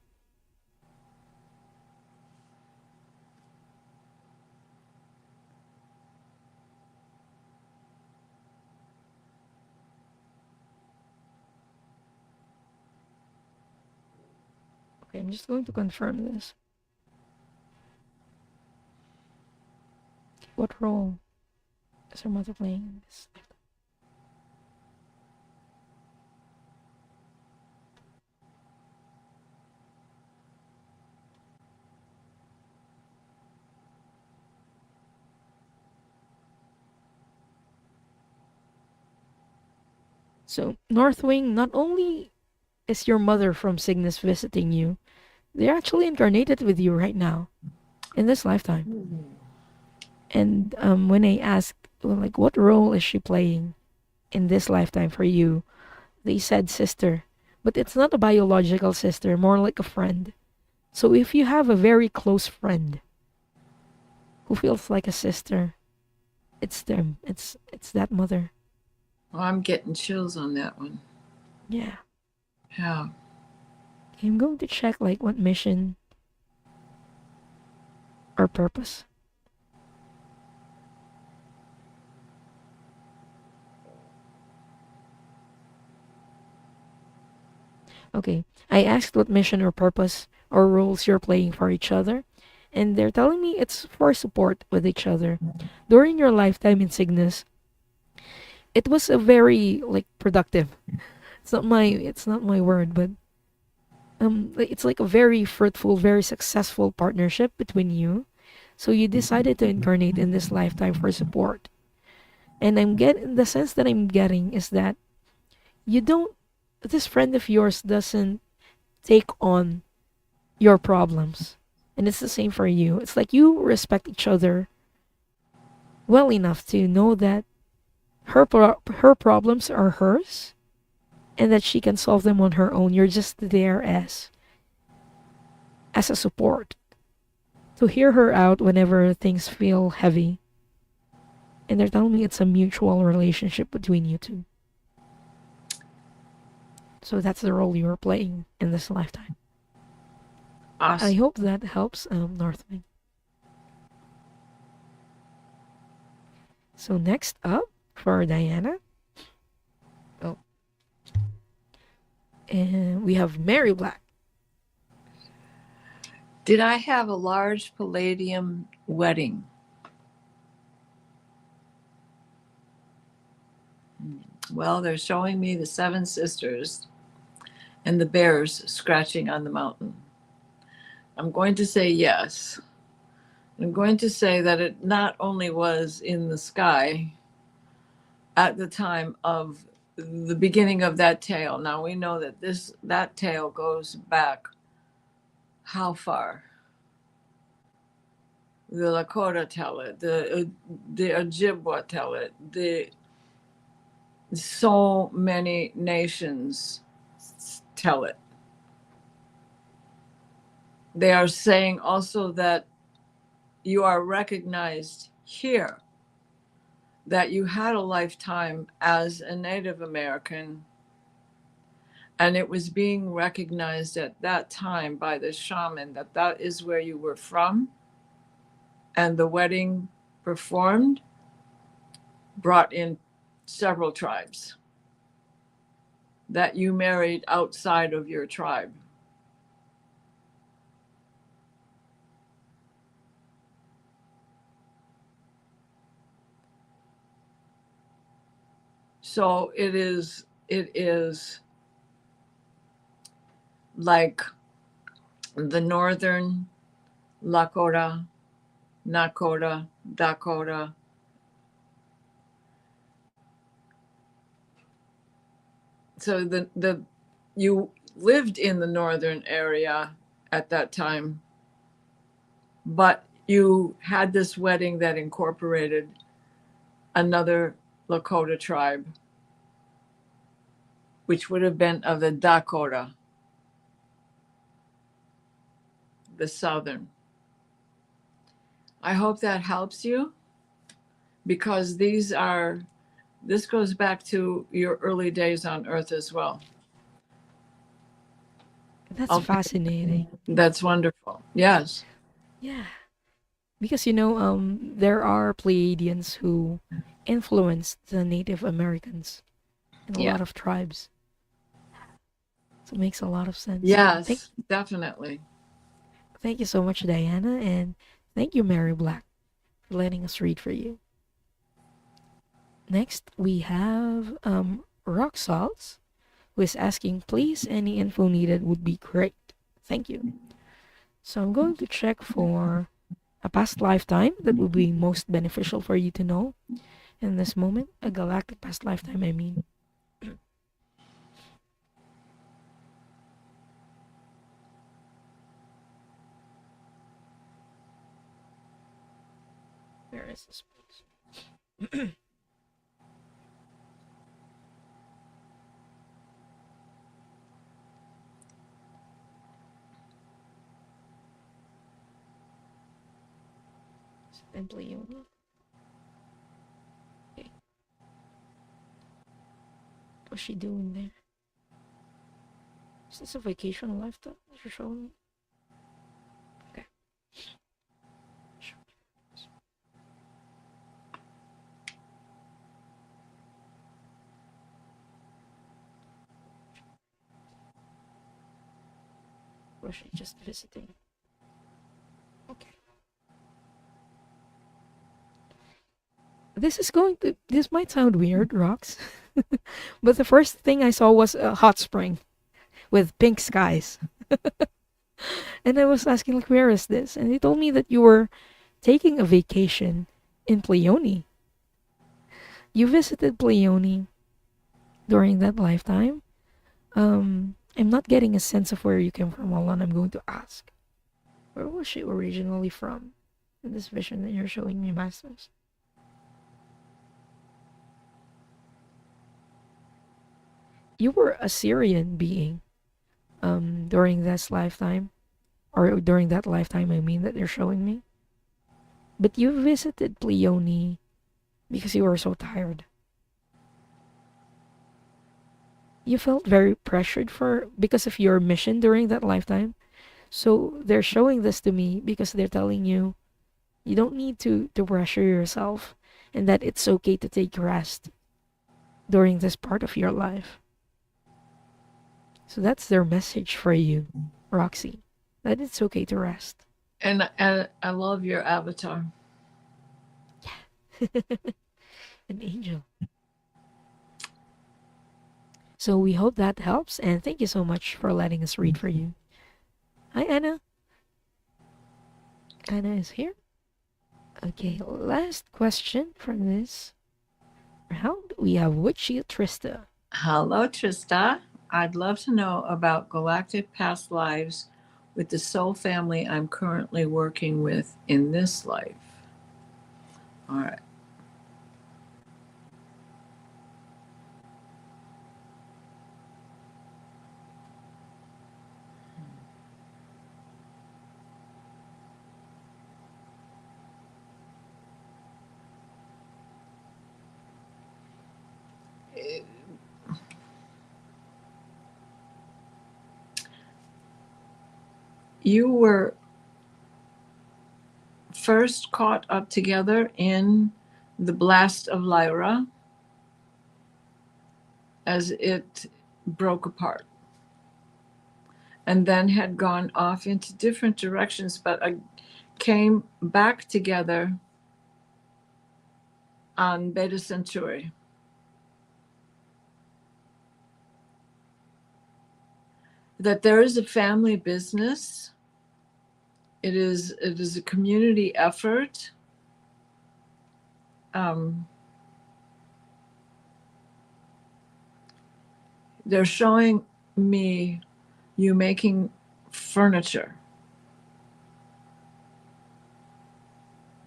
Okay, I'm just going to confirm this. What role is her mother playing in this? So, Northwing, not only is your mother from Cygnus visiting you, they're actually incarnated with you right now in this lifetime. And when I asked, well, like, what role is she playing in this lifetime for you, they said sister. But it's not a biological sister, more like a friend. So if you have a very close friend who feels like a sister, it's them. It's that mother. Oh, I'm getting chills on that one. Yeah. Yeah. Okay, I'm going to check like what mission or purpose. Okay, I asked what mission or purpose or roles you're playing for each other, and they're telling me it's for support with each other. During your lifetime in Cygnus, it was a very like productive. It's not my word, but it's like a very fruitful, very successful partnership between you. So you decided to incarnate in this lifetime for support. And the sense that I'm getting is that you don't this friend of yours doesn't take on your problems. And it's the same for you. It's like you respect each other well enough to know that her problems are hers and that she can solve them on her own. You're just there as a support to hear her out whenever things feel heavy. And they're telling me it's a mutual relationship between you two. So that's the role you're playing in this lifetime. Awesome. I hope that helps, Northwing. So next up for Diana. Oh. And we have Mary Black. Did I have a large palladium wedding? Well, they're showing me the seven sisters and the bears scratching on the mountain. I'm going to say yes. I'm going to say that it not only was in the sky at the time of the beginning of that tale. Now we know that that tale goes back how far? The Lakota tell it, the Ojibwa tell it, so many nations tell it. They are saying also that you are recognized here, that you had a lifetime as a Native American, and it was being recognized at that time by the shaman that that is where you were from, and the wedding performed brought in several tribes that you married outside of your tribe. So it is like the northern Lakota, Nakota, Dakota. So the you lived in the northern area at that time, but you had this wedding that incorporated another Lakota tribe, which would have been of the Dakota, the southern. I hope that helps you, because this goes back to your early days on Earth as well. That's Okay. fascinating. That's wonderful. Yes. Yeah. Because there are Pleiadians who influenced the Native Americans in a Yeah. lot of tribes. So it makes a lot of sense. Yes, definitely. Thank you so much, Diana, and thank you, Mary Black, for letting us read for you. Next, we have Rock Salts, who is asking, please, any info needed would be great. Thank you. So I'm going to check for a past lifetime that would be most beneficial for you to know in this moment. A galactic past lifetime, I mean. Where is this place? Simply Uni. Okay. What's she doing there? Is this a vacation lifetime that you're showing me? Okay. Or is she just visiting? Okay. This might sound weird, Rox, but the first thing I saw was a hot spring with pink skies. And I was asking, like, where is this? And they told me that you were taking a vacation in Pleione. You visited Pleione during that lifetime. I'm not getting a sense of where you came from. Hold on, I'm going to ask. Where was she originally from? In this vision that you're showing me, Masters. You were a Syrian being during this lifetime. Or during that lifetime, I mean, that they're showing me. But you visited Pleione because you were so tired. You felt very pressured because of your mission during that lifetime. So they're showing this to me because they're telling you you don't need to pressure yourself, and that it's okay to take rest during this part of your life. So that's their message for you, Roxy, that it's okay to rest. And I love your avatar. An angel. So we hope that helps, and thank you so much for letting us read for you. Hi, Anna. Anna is here. Okay, last question from this round. We have Witchy Trista. Hello, Trista. I'd love to know about galactic past lives with the soul family I'm currently working with in this life. All right. you were first caught up together in the blast of Lyra as it broke apart, and then had gone off into different directions, but came back together on Beta Centauri. That there is a family business. It is a community effort. They're showing me you making furniture.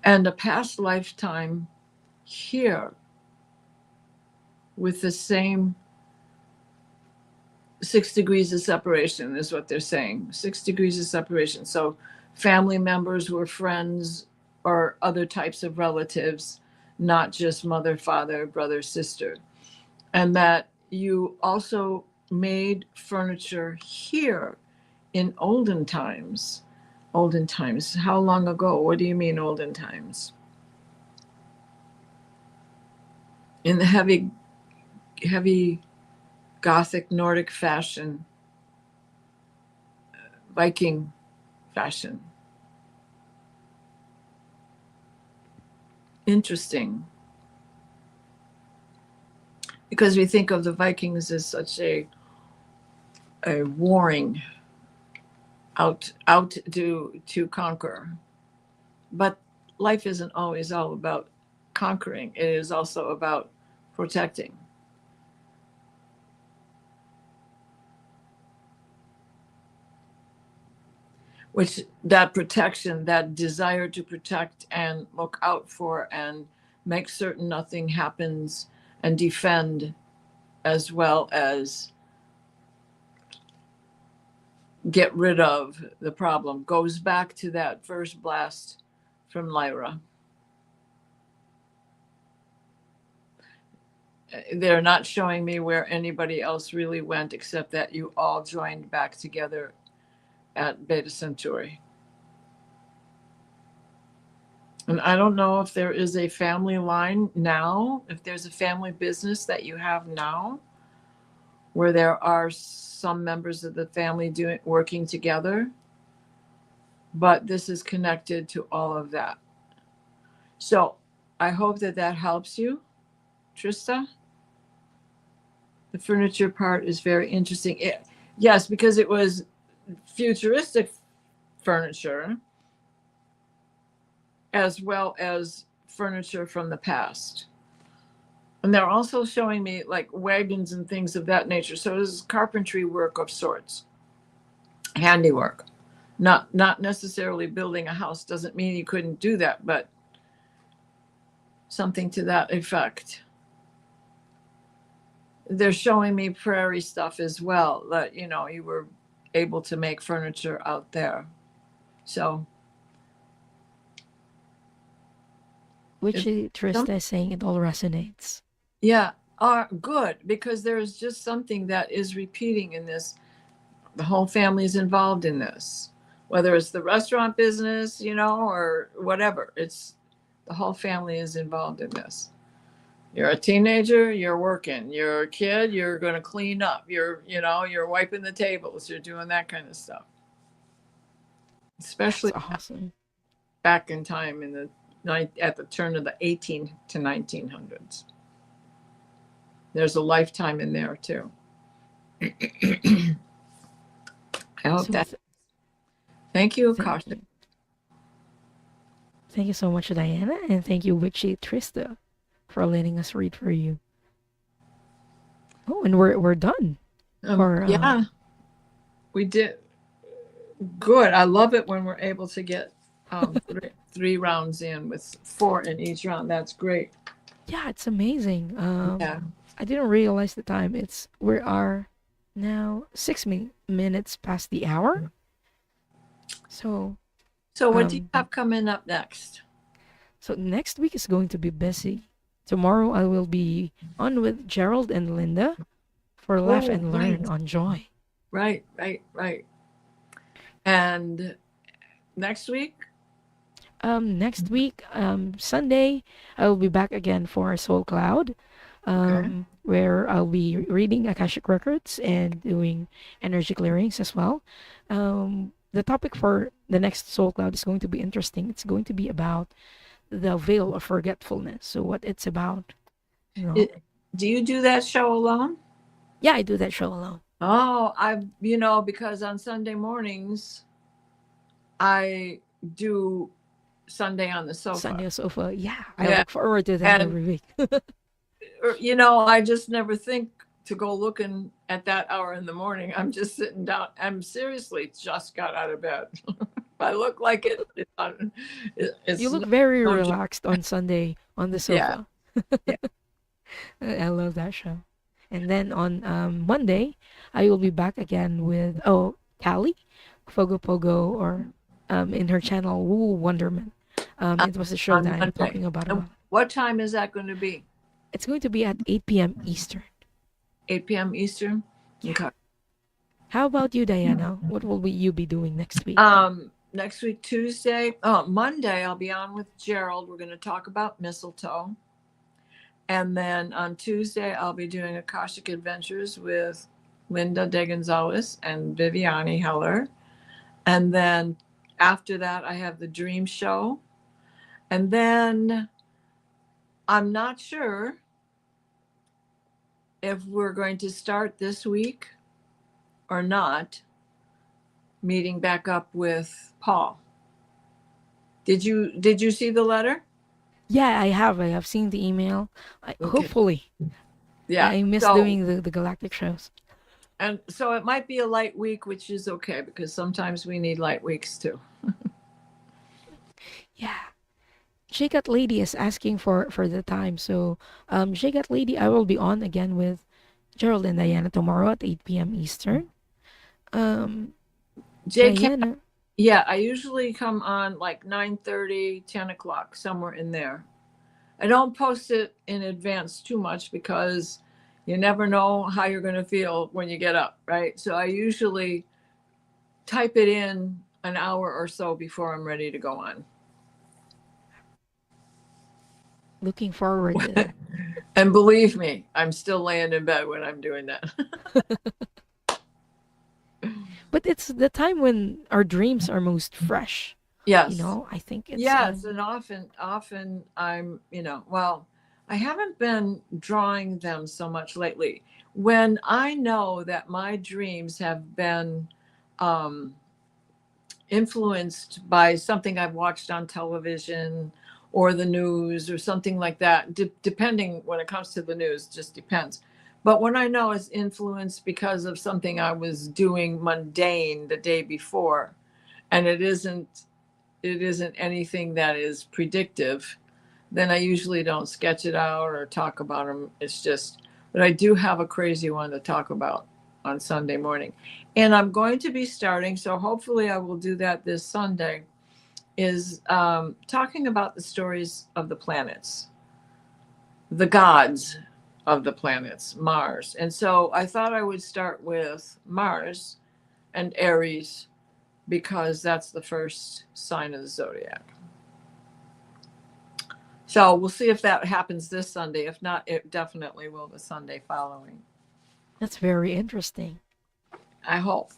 And a past lifetime here with the same 6 degrees of separation is what they're saying. 6 degrees of separation. So family members were friends or other types of relatives, not just mother, father, brother, sister. And that you also made furniture here in olden times. Olden times. How long ago? What do you mean olden times? In the heavy Gothic Nordic fashion, Viking fashion. Interesting. Because we think of the Vikings as such a warring out to conquer. But life isn't always all about conquering. It is also about protecting. Which that protection, that desire to protect and look out for and make certain nothing happens and defend, as well as get rid of the problem, goes back to that first blast from Lyra. They're not showing me where anybody else really went, except that you all joined back together at Beta Centauri. And I don't know if there is a family line now, if there's a family business that you have now, where there are some members of the family working together, but this is connected to all of that. So I hope that helps you, Trista. The furniture part is very interesting. Yes, because it was futuristic furniture as well as furniture from the past. And they're also showing me like wagons and things of that nature. So this is carpentry work of sorts, handiwork. Not necessarily building a house. Doesn't mean you couldn't do that, but something to that effect. They're showing me prairie stuff as well, that, you know, you were able to make furniture out there. So Which Trista is saying it all resonates. yeah, good, because there's just something that is repeating in this. The whole family is involved in this, whether it's the restaurant business, you know, or whatever. It's the whole family is involved in this. You're a teenager, you're working. You're a kid, you're going to clean up. You're wiping the tables. You're doing that kind of stuff. Especially That's awesome. back in time at the turn of the 18 to 1900s. There's a lifetime in there too. I hope that. Thank you, Akashic. Thank you so much, Diana, and thank you, Witchy Trista, for letting us read for you. Oh, and we're done. Yeah, we did. Good. I love it when we're able to get three rounds in with 4 in each round. That's great. Yeah, it's amazing. Yeah. I didn't realize the time. We are now 6 minutes past the hour. So what do you have coming up next? So next week is going to be busy. Tomorrow I will be on with Gerald and Linda for Laugh and Learn on Joy. Right. And next week? Next week, Sunday, I will be back again for Soul Cloud, Okay. where I'll be reading Akashic Records and doing energy clearings as well. The topic for the next Soul Cloud is going to be interesting. It's going to be about the veil of forgetfulness. So what it's about, you know. Do you do that show alone? Yeah, I do that show alone. Oh, because on Sunday mornings, I do Sunday on the sofa. Sunday sofa. Yeah, I Yeah. look forward to that And, every week. I just never think to go looking at that hour in the morning. I'm just sitting down. I'm seriously just got out of bed. I look like You it's look no, very no joke. relaxed on Sunday on the Yeah. sofa. Yeah. I love that show. And then on Monday, I will be back again with Callie, Fogo Pogo, or in her channel Woo Wonderment. On It was a show on that I'm Monday. talking about. And what time is that going to be? It's going to be at 8 p.m. Eastern. 8 p.m. Eastern? Yeah. Okay. How about you, Diana? What will you be doing next week? Next week, Monday, I'll be on with Gerald. We're going to talk about mistletoe. And then on Tuesday, I'll be doing Akashic Adventures with Linda De Gonzalez and Viviani Heller. And then after that, I have the Dream Show. And then I'm not sure if we're going to start this week or not, meeting back up with Paul. Did you see the letter? Yeah, I have. I have seen the email. Okay. Hopefully, Yeah. I miss So, doing the galactic shows. and so it might be a light week, which is okay because sometimes we need light weeks too. Yeah. Shake Lady is asking for the time. So, Shake Lady, I will be on again with Gerald and Diana tomorrow at 8 p.m. Eastern. JK, Diana, yeah, I usually come on like 9:30, 10 o'clock, somewhere in there. I don't post it in advance too much because you never know how you're going to feel when you get up, right? So I usually type it in an hour or so before I'm ready to go on. looking forward to that. And believe me, I'm still laying in bed when I'm doing that. But it's the time when our dreams are most fresh. Yes. I think it's Yes, and often I'm, well, I haven't been drawing them so much lately. When I know that my dreams have been um, influenced by something I've watched on television or the news or something like that, depending when it comes to the news, just depends. But when I know it's influenced because of something I was doing mundane the day before, and it isn't anything that is predictive, then I usually don't sketch it out or talk about them. But I do have a crazy one to talk about on Sunday morning. And I'm going to be starting, so hopefully I will do that this Sunday, is talking about the stories of the planets, the gods of the planets, Mars. And so I thought I would start with Mars and Aries because that's the first sign of the zodiac. So we'll see if that happens this Sunday. If not, it definitely will the Sunday following. That's very interesting. I hope.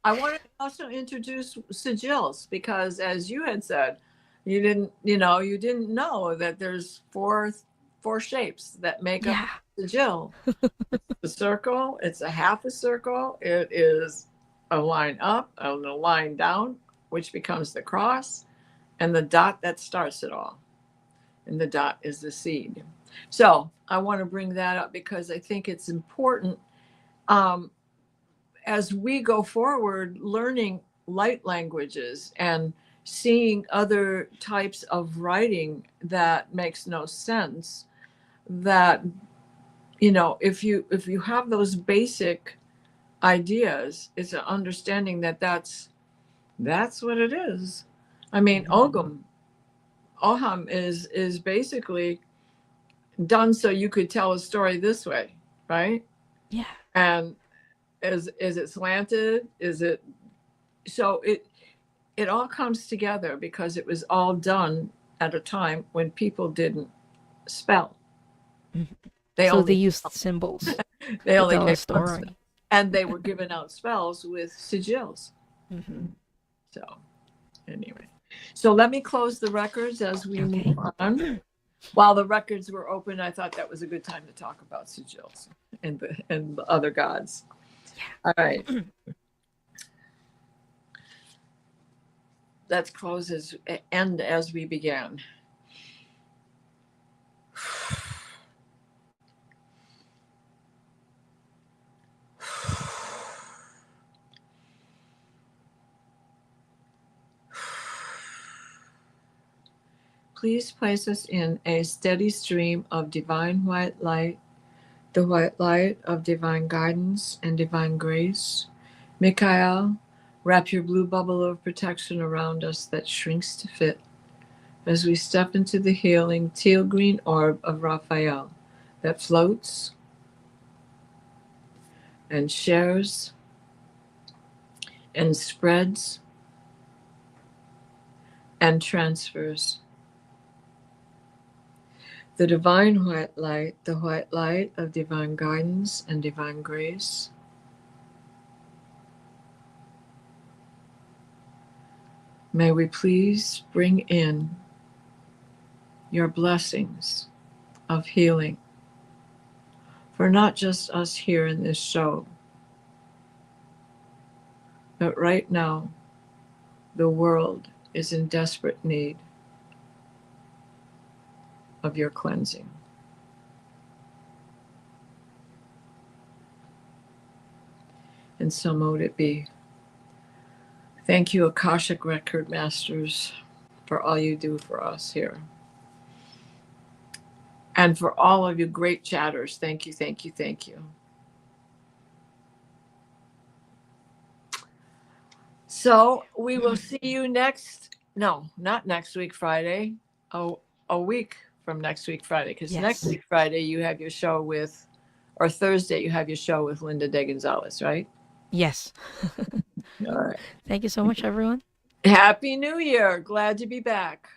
I want to also introduce sigils because, as you had said, you didn't know that there's four shapes that make up Yeah. a sigil. It's a circle. It's a half a circle. It is a line up and a line down, which becomes the cross, and the dot that starts it all. And the dot is the seed. So I want to bring that up because I think it's important as we go forward, learning light languages and seeing other types of writing that makes no sense. That if you have those basic ideas, it's an understanding that that's what it is. I mean, Oham is basically done so you could tell a story this way, right? Yeah. And is it slanted? Is it so it all comes together because it was all done at a time when people didn't spell. They So they only used symbols they to only tell a gave one spell, story. and they were giving out spells with sigils. Mm-hmm. So anyway, so let me close the records as we Okay. move on. While the records were open, I thought that was a good time to talk about sigils and the other gods. Yeah. All right. Let's close as end as we began. Please place us in a steady stream of divine white light, the white light of divine guidance and divine grace. Michael, wrap your blue bubble of protection around us that shrinks to fit as we step into the healing teal green orb of Raphael that floats and shares and spreads and transfers. The divine white light, the white light of divine guidance and divine grace. May we please bring in your blessings of healing for not just us here in this show, but right now, the world is in desperate need of your cleansing. And so mote it be. Thank you, Akashic Record Masters, for all you do for us here. And for all of you great chatters, thank you, thank you, thank you. So we will see you not next week, Friday, a week from next week, Friday, because Yes. next week, Friday, you have your show with, or Thursday, you have your show with Linda De Gonzalez, right? Yes. All right. Thank you so much, everyone. Happy New Year. Glad to be back.